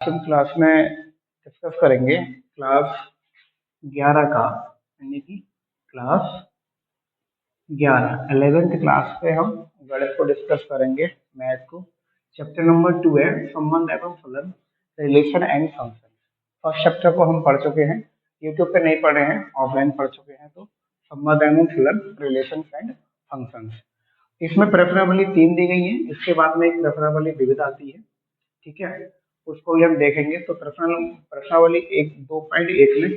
हम क्लास में डिस्कस करेंगे क्लास 11 का, यानी कि क्लास 11 11th क्लास पे हम गणित को डिस्कस करेंगे, मैथ को। चैप्टर नंबर 2 है संबंध एवं फलन, relation and function. First chapter को हम पढ़ चुके हैं, यूट्यूब पे नहीं पढ़े हैं, ऑफलाइन पढ़ चुके हैं। तो संबंध एवं फलन, रिलेशन एंड फंक्शंस, इसमें प्रेफरेबली 3 दी गई है। इसके बाद में एक प्रेफरेबली विविध आती है, ठीक है, उसको भी हम देखेंगे। तो प्रश्नावली 2.1 में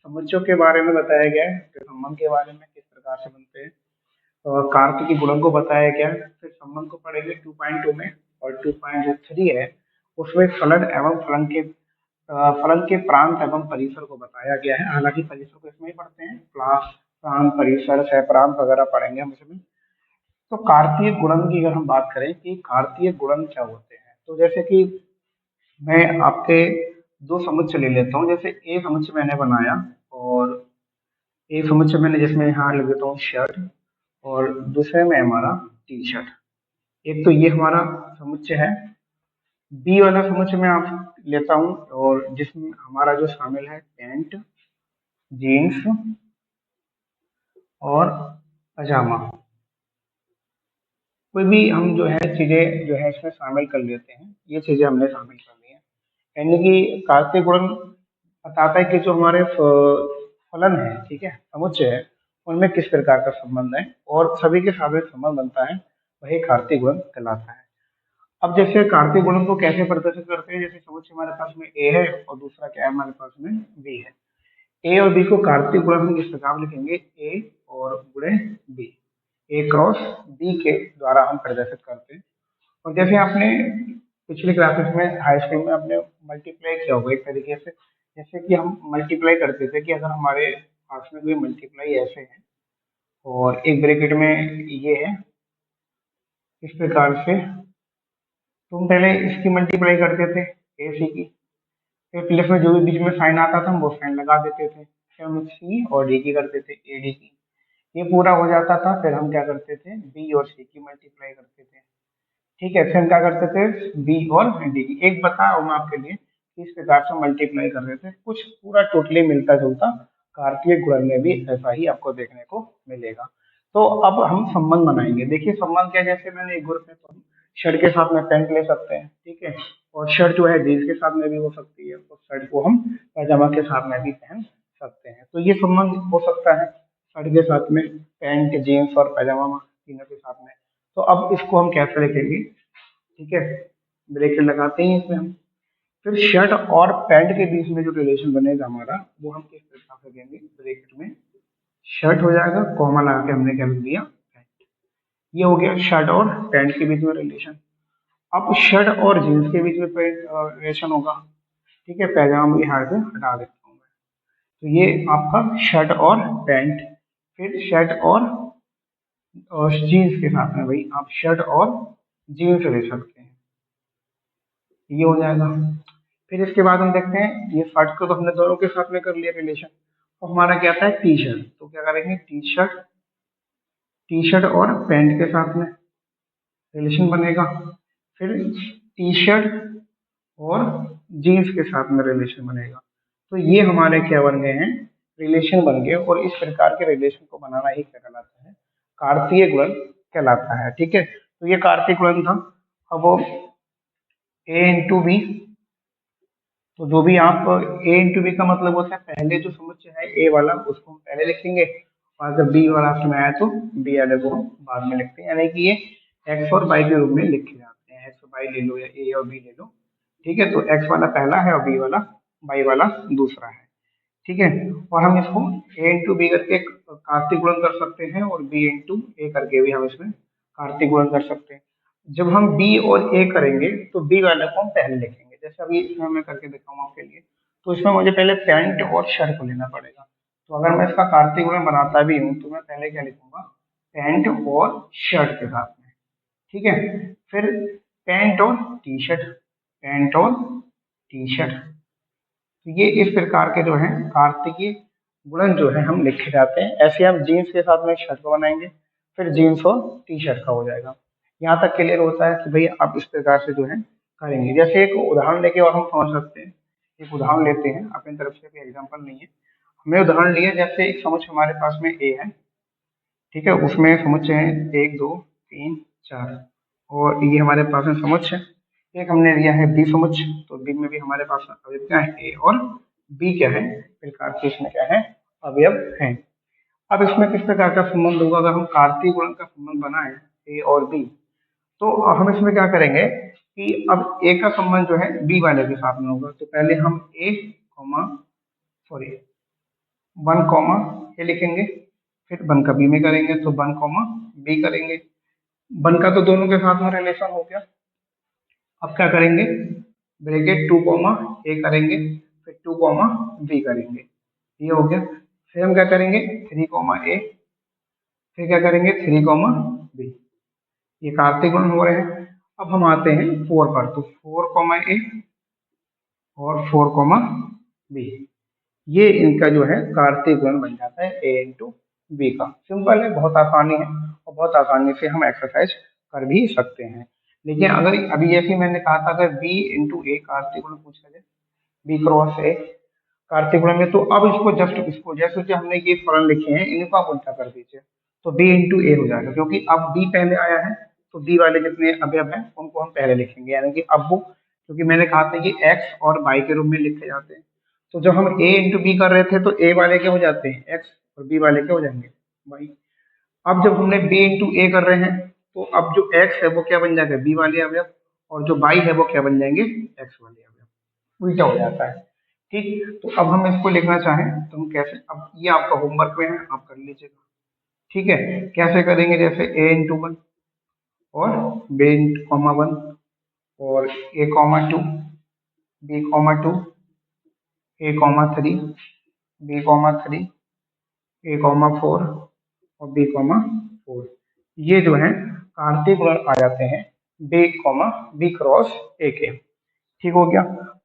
समुच्चयों के बारे में बताया गया है, फिर संबंध के बारे में किस प्रकार से बनते हैं, और कार्तिक गुणन को बताया गया है। फिर संबंध को पढ़ेंगे 2.2 में, और 2.3 है उसमें फलन एवं फलन के प्रांत एवं परिसर को बताया गया है। हालांकि परिसर को इसमें ही पढ़ते हैं, क्लास प्रांत परिसर सह प्रांत वगैरह पढ़ेंगे हम इसमें। तो कार्तीय गुणन की अगर हम बात करें कि कार्तीय गुणन क्या होते हैं, तो जैसे कि मैं आपके दो समुच्चय ले लेता हूँ। जैसे ए समुच्चय मैंने बनाया, और ए समुच्चय मैंने जिसमें यहाँ लिख देता हूँ शर्ट, और दूसरे में हमारा टी शर्ट। एक तो ये हमारा समुच्चय है। बी वाला समुच्चय मैं आप लेता हूँ, और जिसमें हमारा जो शामिल है पैंट, जीन्स और पजामा। कोई भी हम जो है चीजें जो है इसमें शामिल कर लेते हैं, ये चीजें हमने शामिल कर ली हैं। यानी कि कार्तीय गुणन बताता है कि जो हमारे फलन है, ठीक है, समुच्चय है, उनमें किस प्रकार का संबंध है, और सभी के साथ एक संबंध बनता है, वही कार्तीय गुणन कहलाता है। अब जैसे कार्तीय गुणन को कैसे प्रदर्शित करते हैं, जैसे समुच्चय हमारे पास में ए है और दूसरा क्या है हमारे पास में बी है। ए और बी को कार्तीय गुणन हम इस प्रकार लिखेंगे, ए और गुणे बी, ए क्रॉस बी के द्वारा हम प्रदर्शित करते हैं। और जैसे आपने पिछले क्लासेस में हाई स्कूल में आपने मल्टीप्लाई किया होगा एक तरीके से, जैसे कि हम मल्टीप्लाई करते थे कि अगर हमारे पास में कोई मल्टीप्लाई ऐसे है और एक ब्रैकेट में ये है इस प्रकार से, तो हम पहले इसकी मल्टीप्लाई करते थे ए सी की, फिर प्लस में जो भी बीच में साइन आता था हम वो साइन लगा देते थे, फिर हम सी और डी की करते थे, ए डी की। ये पूरा हो जाता था, फिर हम क्या करते थे बी और सी की मल्टीप्लाई करते थे, ठीक है। फिर हम क्या करते थे बी और डी की। एक बता रहा हूँ मैं आपके लिए, इस प्रकार से मल्टीप्लाई कर रहे थे, कुछ पूरा टोटली मिलता जुलता कार्तीय गुणन में भी ऐसा ही आपको देखने को मिलेगा। तो अब हम संबंध बनाएंगे। देखिए संबंध क्या, जैसे मैंने एक ग्रुप में तो शर्ट के साथ में पैंट ले सकते हैं, ठीक है, और शर्ट जो है जीन्स के साथ में भी हो सकती है, और शर्ट को हम पैजामा के साथ में भी पहन सकते हैं। तो ये संबंध हो सकता है शर्ट के साथ में, पैंट जीन्स और पैजामा तीनों के साथ में। तो अब इसको हम कैसे लिखेंगे, ठीक है, ब्रैकेट लगाते हैं इसमें हम। फिर शर्ट और पैंट के बीच में जो रिलेशन बनेगा हमारा, वो हम किस प्रकार से देंगे, ब्रैकेट में शर्ट हो जाएगा, कॉमा लगा के हमने क्या लिख दिया पैंट। ये हो गया शर्ट और पैंट के बीच में रिलेशन। अब शर्ट और जीन्स के बीच में रिलेशन होगा, ठीक है, पैजामा यहाँ से हटा देता हूँ मैं। तो ये आपका शर्ट और पैंट। फिर शर्ट और जीन्स के साथ में भाई आप शर्ट और जीन्स ले सकते हैं, ये हो जाएगा। फिर इसके बाद हम देखते हैं, ये शर्ट को तो हमने दोनों के साथ में कर लिया रिलेशन। तो हमारा क्या आता है टी शर्ट, तो क्या करेंगे टी शर्ट और पैंट के साथ में रिलेशन बनेगा। फिर टी शर्ट और जीन्स के साथ में रिलेशन बनेगा। तो ये हमारे क्या बन गए हैं, रिलेशन बन गए। और इस प्रकार के रिलेशन को बनाना ही क्या कहलाता है, कार्तीय गुणन कहलाता है, ठीक है। तो ये कार्तीय गुणन था। अब वो ए इंटू बी, तो जो भी आप ए इंटू बी का मतलब होता है पहले जो समुच्चय है ए वाला उसको हम पहले लिखेंगे, और अगर बी वाला में आया तो बी वाले को हम बाद में लिखते हैं। यानी कि ये एक्स और वाई के रूप में लिखे जाते हैं, एक्स और वाई ले लो या ए और बी ले लो, ठीक है। तो एक्स वाला पहला है और बी वाला वाई वाला दूसरा है, ठीक है। और हम इसको ए इंटू बी करके कार्तीय गुणन कर सकते हैं, और बी इंटू ए करके भी हम इसमें कार्तीय गुणन कर सकते हैं। जब हम बी और ए करेंगे तो बी वाले को हम पहले लिखेंगे, जैसे अभी इसमें मैं करके दिखाऊंगा आपके लिए। तो इसमें मुझे पहले पैंट और शर्ट को लेना पड़ेगा। तो अगर मैं इसका कार्तीय गुणन बनाता भी हूँ तो मैं पहले क्या लिखूंगा, पैंट और शर्ट के साथ में, ठीक है। फिर पैंट और टी शर्ट, पैंट और टी शर्ट। तो ये इस प्रकार के जो है कार्तिकीय गुणन जो है हम लिखे जाते हैं। ऐसे हम जीन्स के साथ में शर्ट को बनाएंगे, फिर जीन्स और टी शर्ट का हो जाएगा। यहाँ तक क्लियर होता है कि भाई आप इस प्रकार से जो है करेंगे। जैसे एक उदाहरण लेके और हम समझ सकते हैं। एक उदाहरण लेते हैं, अपनी तरफ से कोई एग्जाम्पल नहीं है, हमने उदाहरण लिया। जैसे एक समुच्चय हमारे पास में ए है, ठीक है, उसमें समुच्चय है 1 2 3 4, और ये हमारे पास में समुच्चय है। एक हमने लिया है बी समुच्चय, तो बी में भी हमारे पास अवयव क्या है, ए और बी क्या है, प्रकार के इसमें क्या है, अवयव है। अब इसमें किस प्रकार का संबंध होगा, अगर हम कार्तीय गुणन का संबंध बनाए ए और बी, तो हम इसमें क्या करेंगे कि अब ए का संबंध जो है बी वाले के साथ में होगा। तो पहले हम ए कॉमा सॉरी 1 ए लिखेंगे, फिर 1 का बी में करेंगे, तो 1 बी करेंगे। 1 का तो दोनों के साथ में रिलेशन हो गया। अब क्या करेंगे, ब्रैकेट 2 ए करेंगे, फिर 2 बी करेंगे, ये हो गया। फिर हम क्या करेंगे 3 ए, फिर क्या करेंगे 3 बी। ये कार्तीय गुणन हो रहे हैं। अब हम आते हैं 4 पर, तो 4 ए और 4 बी, ये इनका जो है कार्तीय गुणन बन जाता है ए इंटू बी का। सिंपल है, बहुत आसानी है, और बहुत आसानी से हम एक्सरसाइज कर भी सकते हैं। लेकिन अगर अभी जैसे मैंने कहा था, अगर बी इंटू ए कार्तीय गुणन पूछा जाए, बी क्रॉस ए कार्तीय गुणन में, तो अब इसको जस्ट इसको जैसे जो हमने ये फलन लिखे हैं इनको आप उल्टा कर दीजिए, तो बी इंटू ए हो जाएगा। क्योंकि अब बी पहले आया है, तो बी वाले जितने अवयव हैं उनको हम पहले लिखेंगे, यानी कि अब वो, क्योंकि मैंने कहा था कि एक्स और वाई के रूप में लिखे जाते हैं, तो जब हम ए इंटू बी कर रहे थे तो ए वाले क्या हो जाते हैं एक्स, और बी वाले क्या हो जाएंगे वाई। अब जब हमने बी इंटू ए कर रहे हैं, तो अब जो एक्स है वो क्या बन जाएगा बी वाले अवयव, और जो वाई है वो क्या बन जाएंगे एक्स वाले अवयव, उल्टा हो जाता है। ठीक, तो अब हम इसको लिखना चाहें तो हम कैसे, अब ये आपका होमवर्क में है, आप कर लीजिएगा। ठीक है, कैसे करेंगे, जैसे ए इंटू 1 और बी कॉमा 1 और ए कॉमा 2, बी कॉमा 2, ए कॉमा 3, बी कॉमा 3, ए कॉमा 4 और बी कॉमा 4, ये जो है कार्तीय गुणन आ जाते हैं B comma B cross A के। ठीक हो गया।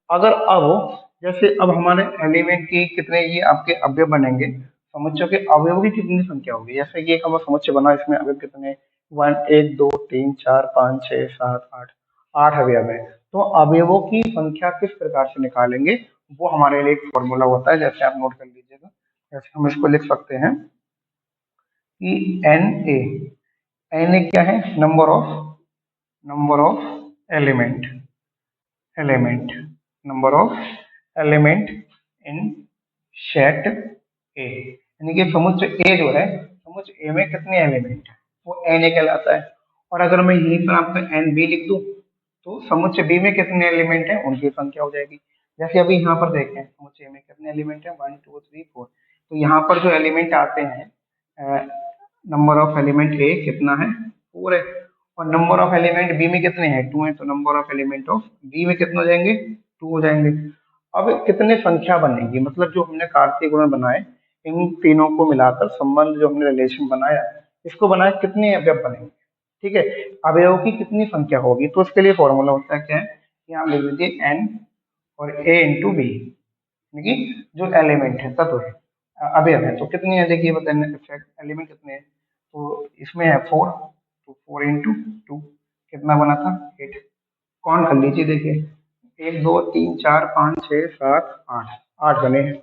अगर अब जैसे अब हमारे एलिमेंट की कितने ये आपके अवयव बनेंगे, समुच्चयों के अवयवों की कितनी संख्या होगी, जैसे ये एक हमारा समुच्चय बना, इसमें अवयव कितने 1 1 2 3 4 5 6 7 8, 8 अवयव है। तो अवयवों की संख्या किस प्रकार से निकालेंगे, वो हमारे लिए एक फॉर्मूला होता है, जैसे आप नोट कर लीजिएगा। जैसे हम इसको लिख सकते हैं कि एन ए क्या है, number of element element number of element in set ए, यानी कि समुच्चय ए जो है, समुच्चय ए में कितने एलिमेंट है वो एन ए कहलाता है। और अगर मैं यहीं पर आपका एन बी लिख दूं, तो समुच्चय बी में कितने एलिमेंट हैं उनकी संख्या हो जाएगी। जैसे अभी यहाँ पर देखें समुच्चय में कितने एलिमेंट हैं 1 2 3 4, तो यहाँ पर जो एलिमेंट आते हैं, नंबर ऑफ एलिमेंट ए कितना है 4 है, और नंबर ऑफ एलिमेंट बी में कितने हैं 2 है, तो number of element of B में कितने हो जाएंगे 2 हो जाएंगे। अब कितने संख्या बनेगी, मतलब जो हमने कार्तीय गुणन बनाए इन तीनों को मिलाकर संबंध जो हमने रिलेशन बनाया, इसको बनाए कितने अवयव बनेंगे। ठीक है, अवयवों की कितनी संख्या होगी, तो उसके लिए फॉर्मूला होता है क्या है, यहाँ लिख दीजिए एन और ए इंटू बी, यानी कि जो एलिमेंट है तत्व है अवयव है, तो कितनी है देखिए बताने, एलिमेंट कितने हैं, तो इसमें है 4, तो 4 इंटू 2 कितना बना था 8, कौन कर लीजिए देखिए 1 2 3 4 5 6 7 8, 8 बने हैं।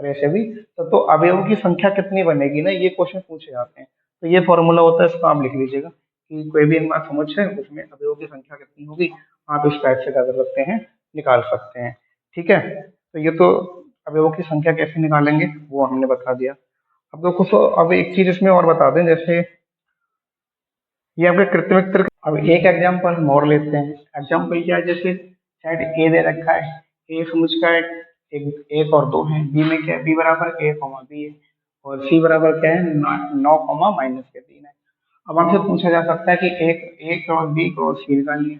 और ऐसे भी तो अवयवों की संख्या कितनी बनेगी ना, ये क्वेश्चन पूछे जाते हैं, तो ये फॉर्मूला होता है, इसको आप लिख लीजिएगा कि कोई भी इनका समुच्चय है उसमें अवयवों की संख्या कितनी होगी, आप इस टाइप से क्या कर सकते हैं निकाल सकते हैं। ठीक है, तो ये तो अवयवों की संख्या कैसे निकालेंगे वो हमने बता दिया। अब तो कुछ अब एक चीज इसमें और बता दें, जैसे ये आपके कृत्रिम तर्क। अब एक एग्जांपल हम और लेते हैं। एग्जांपल क्या है, जैसे सेट ए दे रखा है, ए समुच्चय का एक और 2 है, बी में क्या है बी बराबर ए कॉमा बी है, और सी बराबर क्या है 9 माइनस के 3 है। अब हमसे पूछा जा सकता है कि एक ए क्रॉस बी क्रॉस सी निकालिए,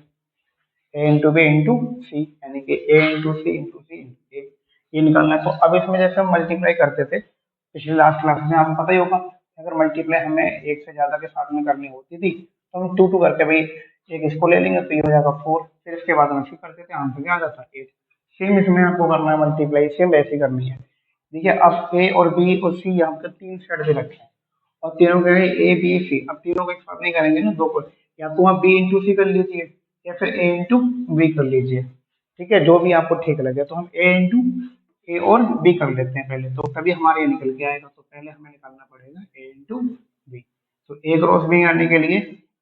ए इंटू बी इंटू सी, यानी कि A into C into C into ए, ये निकालना है। तो अब इसमें जैसे हम मल्टीप्लाई करते थे पिछले लास्ट क्लास में, आपको पता ही होगा, अगर मल्टीप्लाई हमें एक से ज्यादा के साथ में करनी होती थी तो हम 2 2 करके भाई एक इसको ले लेंगे तो ये हो जाएगा 4, फिर इसके बाद हम इसी करते थे, आंसर क्या आ जाता 8। सेम इसमें आपको करना है मल्टीप्लाई, सेम वैसे करनी है। देखिए अब ए और बी और सी यहाँ पे 3 सेट दे रखे हैं, और तीनों के ए बी सी, अब तीनों को एक साथ नहीं करेंगे ना, दो को, या तो आप बी इंटू सी कर लीजिए या फिर ए इंटू बी कर लीजिए, ठीक है, जो भी आपको ठीक लगे। तो हम ए इंटू ए और बी कर लेते हैं पहले, तो तभी हमारे ये निकल के आएगा। तो पहले हमें निकालना पड़ेगा ए इंटू बी। तो ए क्रॉस बी आने के लिए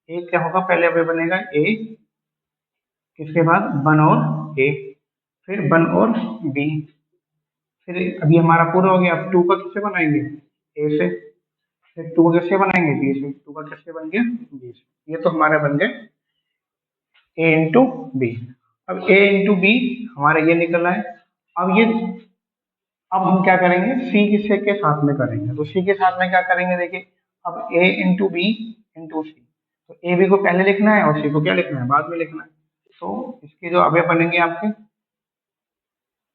ए क्या होगा, पहले अभी बनेगा ए, किसके बाद वन और ए, फिर वन और बी, फिर अभी हमारा पूरा हो गया। अब टू का किससे बनाएंगे, ए से, फिर टू कैसे बनाएंगे, बी से, टू का कैसे बन गया, बी से। ये तो हमारे बन गए ए इंटू बी। अब ए इंटू बी हमारा ये निकला है। अब ये, अब हम क्या करेंगे, सी किससे के साथ में करेंगे, तो सी के साथ में क्या करेंगे, देखिए अब ए इंटू बी इंटू सी, तो ए बी को पहले लिखना है और सी को क्या लिखना है, बाद में लिखना है। तो इसके जो अवयव बनेंगे आपके,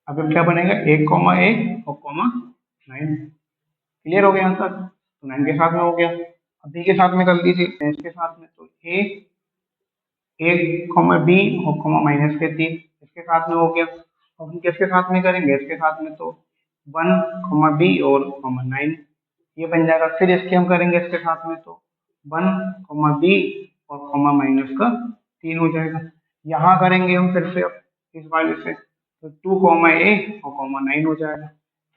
अवयव क्या बनेगा, एक कॉमा ए और कॉमा 9। क्लियर हो गया यहाँ तक, तो 9 के साथ में हो गया। अब बी के साथ में कर लीजिए, इसके साथ में, तो ए, एक कॉमा बी और कॉमा माइनस के 3, इसके साथ में हो गया। अब हम किसके साथ में करेंगे, इसके साथ में, तो 1 कॉमा बी और कॉमा 9, ये बन जाएगा। फिर इसके हम करेंगे इसके साथ में, तो 1 कॉमा बी और कॉमा माइनस का 3 हो जाएगा। यहाँ करेंगे हम फिर से अब इस वाले से, तो 2 कॉमा ए और कॉमा 9 हो जाएगा।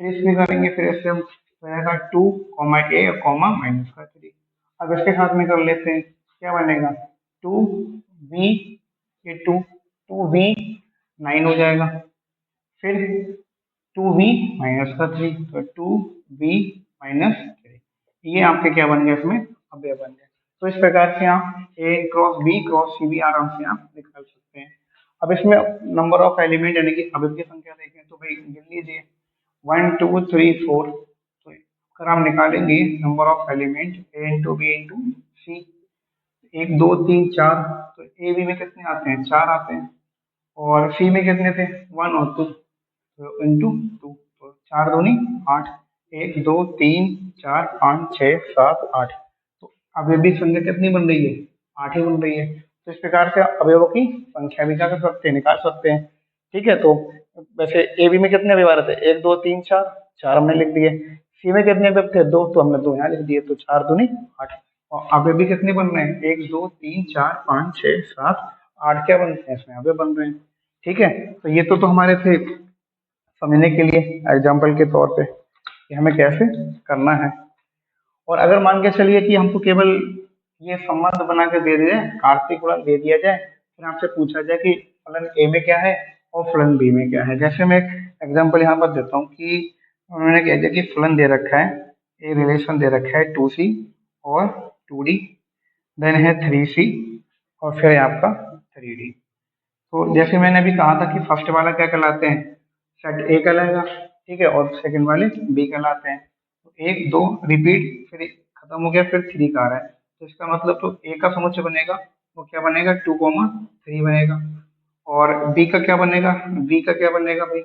फिर इसमें करेंगे, फिर इससे हम हो जाएगा 2 कॉमा ए और कॉमा माइनस का 3। अब इसके साथ में कर लेते हैं, क्या बनेगा, 2v, ये 2v 9 हो जाएगा। फिर 2v माइनस का 3, तो 2v माइनस 3, ये आपके क्या बन गए, इसमें अवयव बन गए। तो इस प्रकार से आप a क्रॉस बी क्रॉस सी भी आराम से आप निकाल सकते हैं। अब इसमें नंबर ऑफ एलिमेंट यानी कि अवयव की संख्या देखें, तो भाई गिन लीजिए 1 2 3 4। तो अगर हम निकालेंगे number of element a into B into C, 1 2 3 4, तो ए बी में कितने आते हैं, 4 आते हैं, और सी में कितने थे, 1 और 2, तो इंटू 2, तो 4 दूनी 8, 1 2 3 4 5 6 7 8, तो अवयव की संख्या कितनी बन रही है, 8 ही बन रही है। तो इस प्रकार से अवयवों की संख्या भी क्या कर सकते हैं, निकाल सकते हैं। ठीक है, तो वैसे ए बी में कितने अवयव आ रहे थे, 1 2 3 4, 4 हमने लिख दिए। सी में कितने अवयव थे, 2, तो हमने 2 यहाँ लिख दिए, तो 4 दूनी 8। और अवयव भी कितने बन रहे हैं, 1 2 3 4 5 6 7 8 क्या बन रहे हैं, इसमें अवयव बन रहे हैं। ठीक है, तो ये तो हमारे थे समझने के लिए एग्जाम्पल के तौर पे कि हमें कैसे करना है। और अगर मान के चलिए कि हमको केवल ये संबंध बना के दे दिया जाए, कार्तिक गुणन दे दिया जाए, फिर आपसे पूछा जाए कि फलन ए में क्या है और फलन बी में क्या है। जैसे मैं एक एग्जाम्पल यहाँ पर देता हूँ कि उन्होंने कह दिया कि फलन दे रखा है, ए रिलेशन दे रखा है 2c और 2d, देन है 3c और फिर है आपका 3d। तो जैसे मैंने अभी कहा था कि फर्स्ट वाला क्या कहलाते हैं, सेट ए कहलाएगा, ठीक है, और सेकंड वाले बी कहलाते हैं। तो 1 2 रिपीट, फिर खत्म हो गया, फिर 3 का आ रहा है, तो इसका मतलब तो ए का समुच्चय बनेगा वो क्या बनेगा, 2 3 बनेगा। और बी का क्या बनेगा, बी का क्या बनेगा भाई,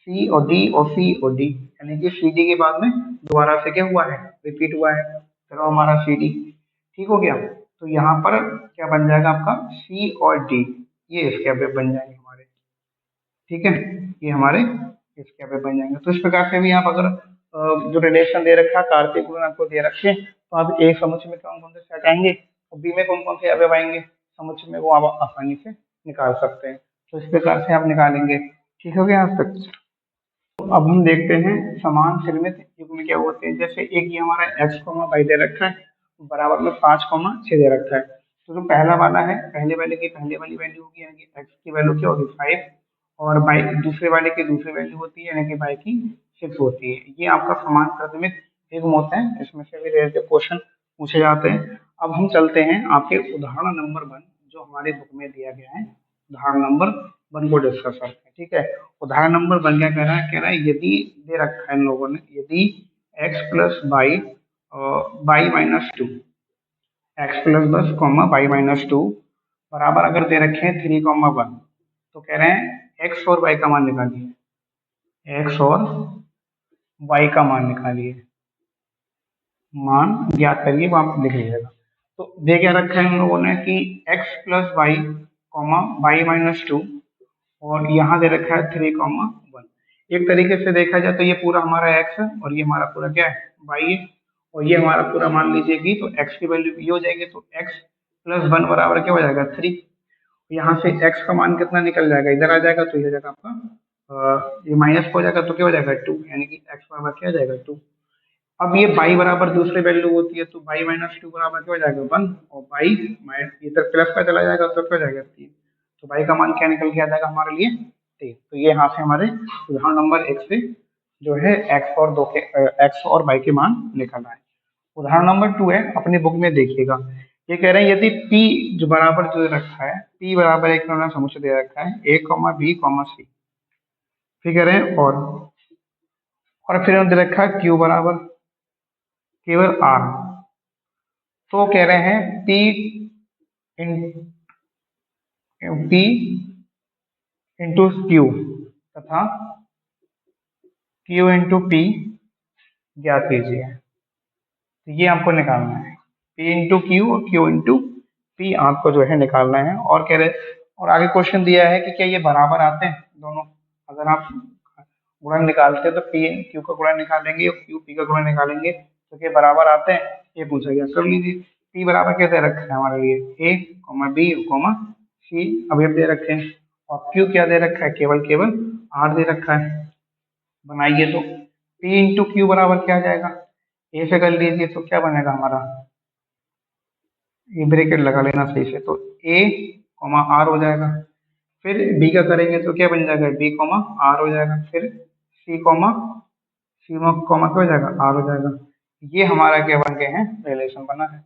सी और डी और सी और डी, यानी कि सी डी के बाद में दोबारा से क्या हुआ है, रिपीट हुआ है, चलो हमारा सी डी ठीक हो गया। तो यहाँ पर क्या बन जाएगा आपका सी और डी, ये इसके अवयव बन जाएंगे हमारे। ठीक है, ये हमारे इसके अवयव बन जाएंगे। तो इस प्रकार से भी आप अगर जो रिलेशन दे रखा है, कार्तिक गुणन आपको दे रखे, तो आप ए समुच्चय में कौन कौन से सेट आएंगे और बी में कौन कौन से अवयव आएंगे समुच्चय में, वो आप आसानी से निकाल सकते हैं। तो इस प्रकार से आप निकालेंगे। ठीक हो गया आज तक। तो अब हम देखते हैं समान निर्मित युग्म क्या होते हैं। जैसे एक ये हमारा x वाई दे रखा है, बराबर में 5 6 दे रखा है। तो जो पहला वाला है, पहले वाले की पहले वाली वैल्यू होगी, यानी कि x की वैल्यू क्या होगी 5, और बाई दूसरे वाले की दूसरी वैल्यू होती है, यानी कि बाई की 6 होती है। ये आपका समान प्राथमिक युग्म होता है, इसमें से भी रेयर के क्वेश्चन पूछे जाते हैं। अब हम चलते हैं आपके उदाहरण नंबर 1 जो हमारे बुक में दिया गया है, उदाहरण नंबर 1 को डिस्कस करते हैं। ठीक है, उदाहरण नंबर 1 क्या कह रहा है, यदि दे रखा है इन लोगों ने, यदि x plus by by minus 2, x plus 10 comma by minus 2 बराबर अगर दे रखे हैं 3 1, तो कह रहे हैं x और y का मान निकालिए, x और y का मान निकालिए, मान ज्ञात करिए, वो आप लिख लीजिएगा। तो दे क्या रखा है इन लोगों ने कि x plus Y comma by minus 2, और यहाँ दे रखा है 3 1। एक तरीके से देखा जाए तो ये पूरा हमारा x है और ये हमारा पूरा क्या है y है, और ये हमारा पूरा मान लीजिए कि तो x की वैल्यू ये हो जाएगी, तो x प्लस 1 बराबर क्या हो जाएगा 3, यहाँ से x का मान कितना निकल जाएगा, इधर आ जाएगा तो ये हो जाएगा आपका ये माइनस हो जाएगा तो क्या हो जाएगा 2, यानी कि x बराबर क्या हो जाएगा 2। अब ये y बराबर दूसरी वैल्यू होती है तो y माइनस 2 बराबर क्या हो जाएगा 1, और y माइनस इधर प्लस का चला जाएगा तो क्या हो जाएगा 3। तो y का मान क्या निकल के आ जाएगा हमारे लिए 3। तो ये यहाँ से हमारे उदाहरण नंबर 1 से जो है x और y के मान निकल रहा है। उदाहरण नंबर 2 है, अपनी बुक में देखिएगा। ये कह रहे हैं यदि p जो बराबर जो रखा है, p बराबर एक उन्होंने समुच्चय दे रखा है a, b, c। फिर कह रहे हैं और फिर उन्होंने दे रखा है q बराबर केवल r। तो कह रहे हैं p इंटू q तथा q इंटू p ज्ञात कीजिए। तो ये आपको निकालना है, p इंटू क्यू और q इंटू p आपको जो है निकालना है। और कह रहे और आगे क्वेश्चन दिया है कि क्या ये बराबर आते हैं दोनों। अगर आप गुणन निकालते हैं तो p q का गुणन निकालेंगे और q p का गुणन निकालेंगे तो क्या बराबर आते हैं, ये पूछा गया। कर लीजिए। p बराबर कैसे रखा है हमारे लिए a, b, c अवयव दे रखे हैं, और q क्या दे रखा है, केवल r दे रखा है। बनाइए तो p इंटू क्यू बराबर क्या आ जाएगा, a से कर लीजिए तो क्या बनेगा हमारा, ये ब्रैकेट लगा लेना सही से, तो a, r हो जाएगा। फिर b का करेंगे तो क्या बन जाएगा, b, r हो जाएगा। फिर c, क्या हो जाएगा, r हो जाएगा। ये हमारा क्या बन गए हैं, रिलेशन बना है।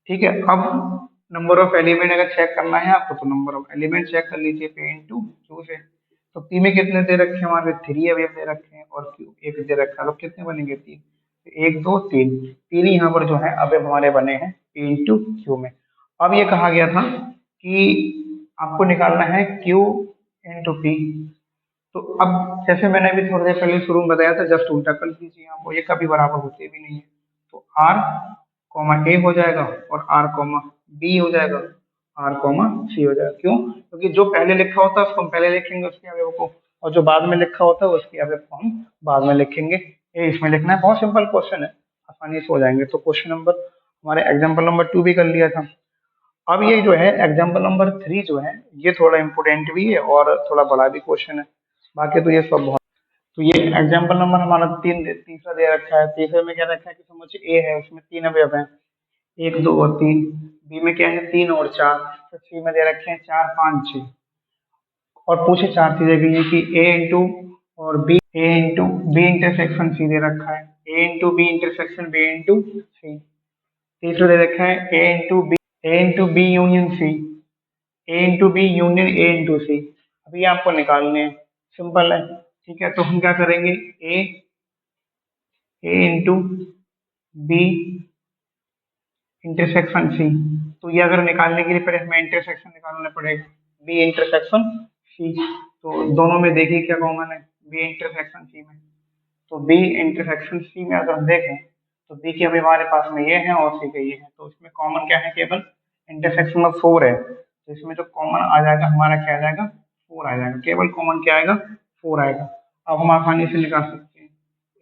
ठीक है। अब नंबर ऑफ एलिमेंट अगर चेक करना है आपको तो नंबर ऑफ एलिमेंट चेक कर लीजिए p इंटू क्यू से। तो p में कितने दे रखे हैं हमारे, 3 अवयव दे रखे हैं और q एक दे रखा है, तो कितने बनेंगे 3। तो 1, 2, 3, तीन ही यहाँ पर जो है अवयव हमारे बने हैं p इंटू क्यू में। अब ये कहा गया था कि आपको निकालना है q इंटू p। तो अब जैसे मैंने अभी थोड़ी देर पहले शुरू में बताया था, जस्ट उल्टा कर दीजिए आपको, ये कभी बराबर होते भी नहीं है। तो r a हो जाएगा और r b हो जाएगा, r c हो जाएगा। क्यों, क्योंकि जो पहले लिखा होता है उसको हम पहले लिखेंगे उसके अवयव को, और जो बाद में लिखा होता है उसके अवयव को हम बाद में लिखेंगे। ये इसमें लिखना है, बहुत सिंपल क्वेश्चन है, आसानी से हो जाएंगे। तो क्वेश्चन नंबर हमारे एग्जाम्पल नंबर 2 भी कर लिया था। अब ये जो है एग्जाम्पल नंबर 3 जो है ये थोड़ा इंपोर्टेंट भी है और थोड़ा बड़ा भी क्वेश्चन है। बाकी तो ये सब बहुत। तो ये एग्जाम्पल नंबर हमारा तीसरा दे रखा है। तीसरे में क्या रखा है कि समुच्चय ए है, उसमें 3 अवयव हैं, 1, 2 और 3। बी में क्या है, 3 और 4। तो सी में दे रखे हैं 4, 5, 6। और पूछे 4 चीजें गई है कि A into B intersection C दे रखा है, A into B intersection B into C. तीसरा दे रखा है A into B union C, A into B union A into C. अभी आपको निकालने हैं, सिंपल है। ठीक है, तो हम क्या करेंगे, ए इंटू बी इंटरसेक्शन सी। तो ये अगर निकालने के लिए पहले हमें इंटरसेक्शन निकालना पड़ेगा, बी इंटरसेक्शन सी। तो दोनों में देखिए क्या कॉमन है, बी इंटरसेक्शन सी में। तो बी इंटरसेक्शन सी में अगर हम देखें तो बी के अभी हमारे पास में ये है और सी के ये है, तो इसमें कॉमन क्या है, केवल इंटरसेक्शन में 4 है। तो इसमें जो कॉमन आ जाएगा हमारा क्या आ जाएगा, 4 आ जाएगा। केवल कॉमन क्या आएगा, 4 आएगा। अब हम आसानी से निकाल सकते हैं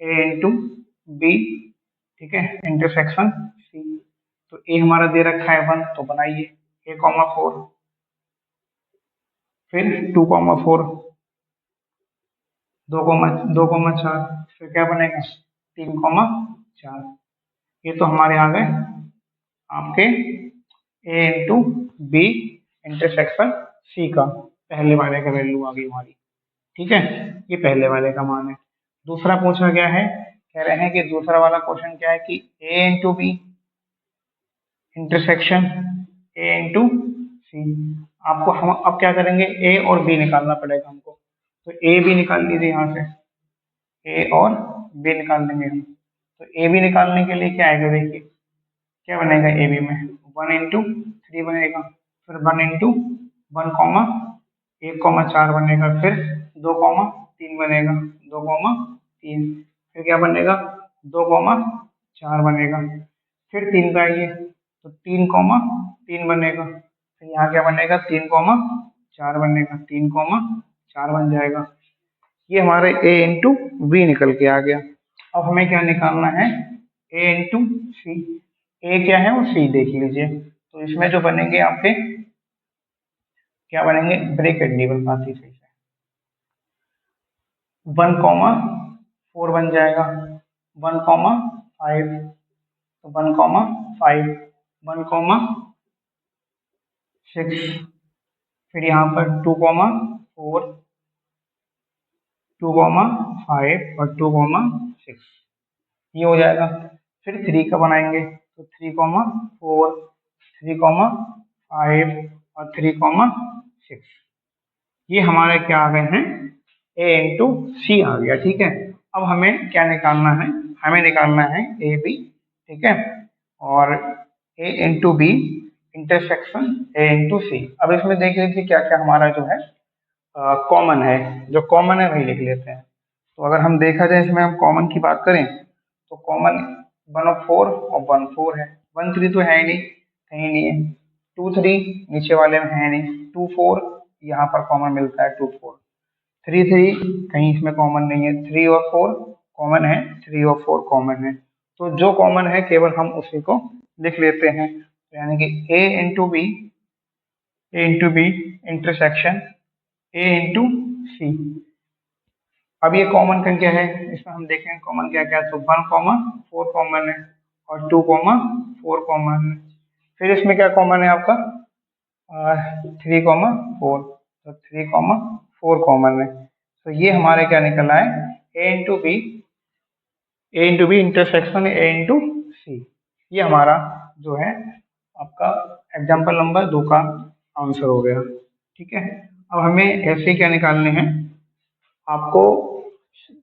ए इंटू बी, ठीक है, इंटरसेक्शन सी। तो ए हमारा दे रखा है 1, तो बनाइए a, 4। फिर 2, 4, 2, 4। फिर क्या बनेगा 3, 4। ये तो हमारे आ गए आपके ए इंटू बी इंटरसेक्शन सी का पहले वाले का वैल्यू आ गई हमारी। ठीक है, ये पहले वाले का मान है। दूसरा पूछा गया है, कह रहे हैं कि दूसरा वाला क्वेश्चन क्या है कि A into B intersection A into C. आपको हम अब क्या करेंगे, ए और बी निकालना पड़ेगा हमको। तो ए बी निकाल लीजिए यहाँ से, ए और बी निकाल देंगे हम। तो ए बी निकालने के लिए क्या आएगा, देखिए क्या बनेगा ए बी में 1 इंटू 3 बनेगा, फिर 1 इंटू 1, 1, 4 बनेगा, फिर 2, 3 बनेगा, 2, 3। फिर क्या बनेगा 2, 4 बनेगा। फिर 3 का आइए तो 3, 3 बनेगा। फिर यहाँ क्या बनेगा 3, 4 बनेगा, 3, 4 बन जाएगा। ये हमारे a इंटू वी निकल के आ गया। अब हमें क्या निकालना है, a इंटू सी। a क्या है और c देख लीजिए। तो इसमें जो बनेंगे आपके क्या बनेंगे, ब्रैकेट नहीं बन पाती सही से। 1,4 बन जाएगा, 1,5, तो 1,5, 1,6, फिर यहाँ पर 2,4, 2,5 और 2,6, ये हो जाएगा। फिर 3 का बनाएंगे तो 3,4, 3,5 और 3,6, ये हमारे क्या आ गए हैं, a इंटू सी आ गया। ठीक है, अब हमें क्या निकालना है, हमें निकालना है ए बी। ठीक है, और a into B intersection a into C. अब इसमें देख लीजिए क्या क्या हमारा जो है कॉमन है, जो कॉमन है वही लिख लेते हैं। तो अगर हम देखा जाए इसमें हम कॉमन की बात करें तो कॉमन 1 और 4 और 1 4 है, 1 3 तो है ही नहीं, कहीं नहीं है, 2 3 नीचे वाले में है नहीं, 2 4 यहाँ पर कॉमन मिलता है, 2 4, 3 3 कहीं इसमें कॉमन नहीं है, 3 और 4 कॉमन है, 3 और 4 कॉमन है। तो जो कॉमन है केवल हम उसी को लिख लेते हैं, यानी कि A into B intersection A into C. अब ये कॉमन का क्या है, इसमें हम देखें कॉमन क्या क्या है, तो 1,4 कॉमन है और 2,4 कॉमन है। फिर इसमें क्या कॉमन है आपका 3,4, तो 3,4 कॉमन है। तो ये हमारे क्या निकल आए, A into B intersection A into C. ये हमारा जो है आपका एग्जाम्पल नंबर 2 का आंसर हो गया। ठीक है, अब हमें ऐसे क्या निकालने हैं, आपको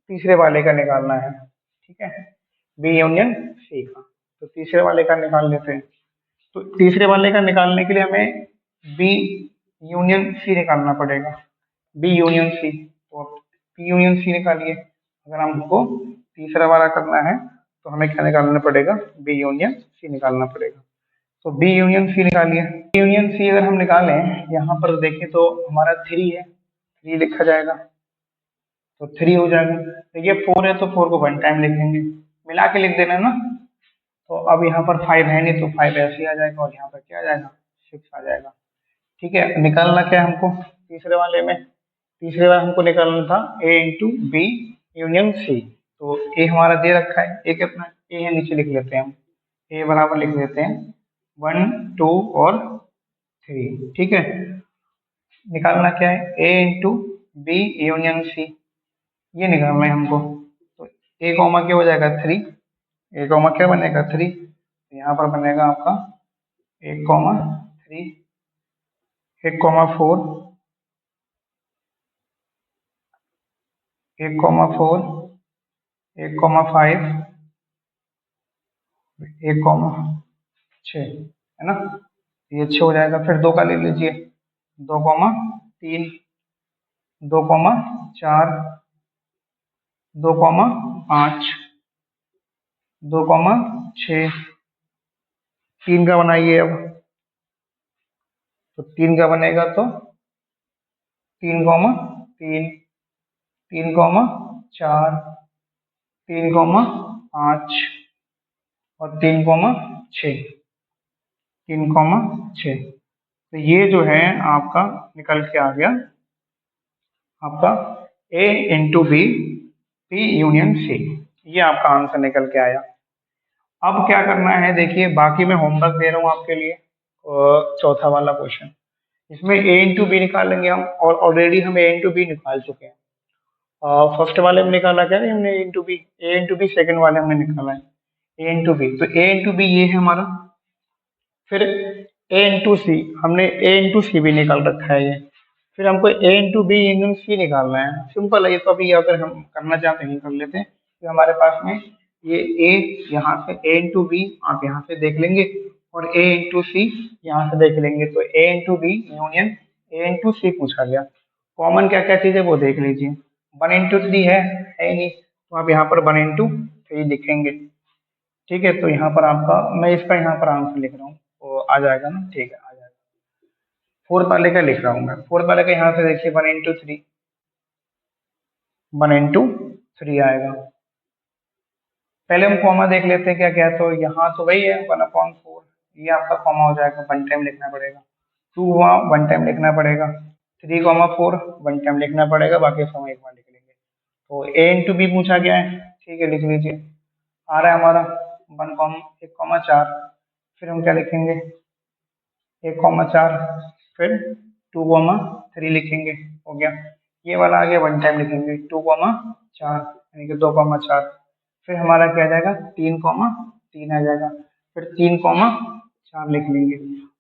तीसरे वाले का निकालना है। ठीक है, बी यूनियन सी का, तो तीसरे वाले का निकाल लेते हैं। तो तीसरे वाले का निकालने के लिए हमें बी यूनियन सी निकालना पड़ेगा, बी यूनियन सी। तो बी यूनियन सी निकालिए। अगर हमको तीसरा वाला करना है तो हमें क्या निकालना पड़ेगा, बी यूनियन सी निकालना पड़ेगा। तो बी यूनियन सी निकालिए। बी यूनियन सी अगर हम निकालें, यहाँ पर देखें तो हमारा 3 है, 3 लिखा जाएगा, तो 3 हो जाएगा। तो ये 4 है तो 4 को 1 टाइम लिखेंगे, मिला के लिख देना ना। तो अब यहाँ पर 5 है नहीं तो 5 ऐसे ही आ जाएगा, और यहाँ पर क्या आ जाएगा, 6 आ जाएगा। ठीक है, निकालना क्या है हमको तीसरे वाले में, तीसरे वाले हमको निकालना था ए इंटू बी यूनियन सी। तो ए हमारा दे रखा है, ए कितना ए है, नीचे लिख लेते हैं हम, ए बराबर लिख लेते हैं 1 2 और 3। ठीक है, निकालना क्या है, A into B union C, ये निकालना है हमको। तो ए कॉमा क्या हो जाएगा 3, ए कॉमा क्या बनेगा 3, यहाँ पर बनेगा आपका 1,3, 1,4, 1,4, 1,5, 1,6 है ना, ये 6 हो जाएगा। फिर 2 का ले लीजिए, 2,3, 2,4, 2,5, 2,6, 3 का बनाइए अब। तो 3 का बनेगा तो 3,3, 3,4, 3,5 और 3,6, 3,6। तो ये जो है आपका निकल के आ गया आपका A into B B union C, ये आपका आंसर निकल के आया। अब क्या करना है देखिए, बाकी मैं होमवर्क दे रहा हूँ आपके लिए, चौथा वाला क्वेश्चन, इसमें ए इंटू बी निकालेंगे हम, और ऑलरेडी हम ए इंटू बी निकाल चुके हैं। फर्स्ट वाले में निकाला क्या है हमने, इंटू बी, ए इंटू बी सेकेंड वाले हमने निकाला है ए इंटू बी। तो ए इंटू बी ये है हमारा, फिर ए इंटू सी, हमने ए इंटू सी भी निकाल रखा है ये, फिर हमको ए इंटू बी इंटू सी निकालना है। सिंपल है ये, तो अभी अगर हम करना चाहते हैं कर लेते हैं। तो हमारे पास में ये ए, यहाँ से ए इंटू बी आप यहाँ से देख लेंगे, और ए इंटू सी यहाँ से देख लेंगे। तो A into B union A into C पूछा गया। कॉमन क्या क्या चीज़ है वो देख लीजिए, 1 इंटू 3 है ही नहीं, तो आप यहाँ पर 1 इंटू 3 लिखेंगे। ठीक है, तो यहाँ पर आपका, मैं इसका यहाँ पर आंसर लिख रहा हूँ, तो आ जाएगा ना, ठीक है आ जाएगा। फोर्थ वाले का लिख रहा हूँ मैं, फोर्थ वाले का यहाँ से देखिए 1 इंटू 3, 1 इंटू 3 आएगा। पहले हम कॉमा देख लेते हैं क्या क्या है, तो यहाँ तो वही है 1/4, ये आपका कॉमा हो जाएगा, 1 टाइम लिखना पड़ेगा। 2 हुआ 1 टाइम लिखना पड़ेगा, 3,4 1 टाइम लिखना पड़ेगा, बाकी समय एक बार लिख लेंगे। तो a इंटू बी पूछा गया है, ठीक है लिख लीजिए। आ रहा है हमारा 1,4, फिर हम क्या लिखेंगे 1,4, फिर 2,3 लिखेंगे, हो गया। ये वाला आ गया 1 टाइम लिखेंगे 2,4 यानी कि 2,4, फिर हमारा क्या आ जाएगा 3,3 आ जाएगा, फिर 3,4 लिख लेंगे।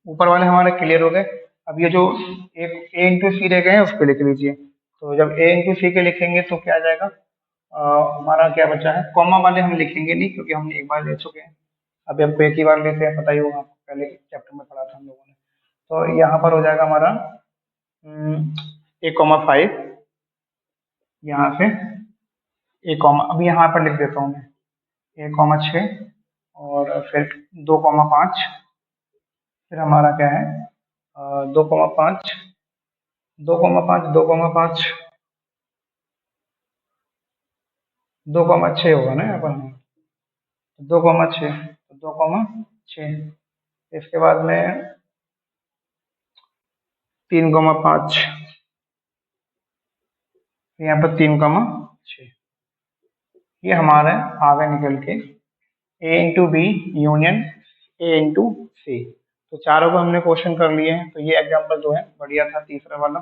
ऊपर वाले हमारे क्लियर हो गए। अब ये जो एक ए इंटू सी रह गए हैं उसको लिख लीजिए। तो जब ए इंटू सी के लिखेंगे तो क्या आ जाएगा, हमारा क्या बचा है, कॉमा वाले हम लिखेंगे नहीं क्योंकि हमने एक बार ले चुके हैं। अभी हमको एक ही बार लेते हैं, पता ही होगा आपको, पहले चैप्टर में पढ़ा था हम लोगों ने। तो यहाँ पर हो जाएगा हमारा 1,5, यहाँ से ए कॉमा, अभी यहाँ पर लिख देता हूँ मैं 1,6, और फिर 2,5, फिर हमारा क्या है 2,5, 2,5, 2,5, 2,6 होगा ना यहाँ पर, 2,6, 2,6, इसके बाद में 3,5, यहाँ पर 3,6, ये हमारा आगे निकल के A into B union A into C. तो चारों को हमने क्वेश्चन कर लिए हैं। तो ये एग्जाम्पल जो है बढ़िया था, तीसरा वाला,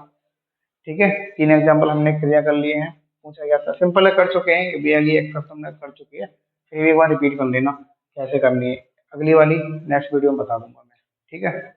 ठीक है। 3 एग्जाम्पल हमने क्लियर कर लिए हैं, पूछा गया था, सिंपल है, कर चुके हैं, ये वाली एक्सरसाइज हमने कर चुकी है, फिर एक बार रिपीट कर लेना कैसे करनी है, अगली वाली नेक्स्ट वीडियो में बता दूंगा मैं, ठीक है।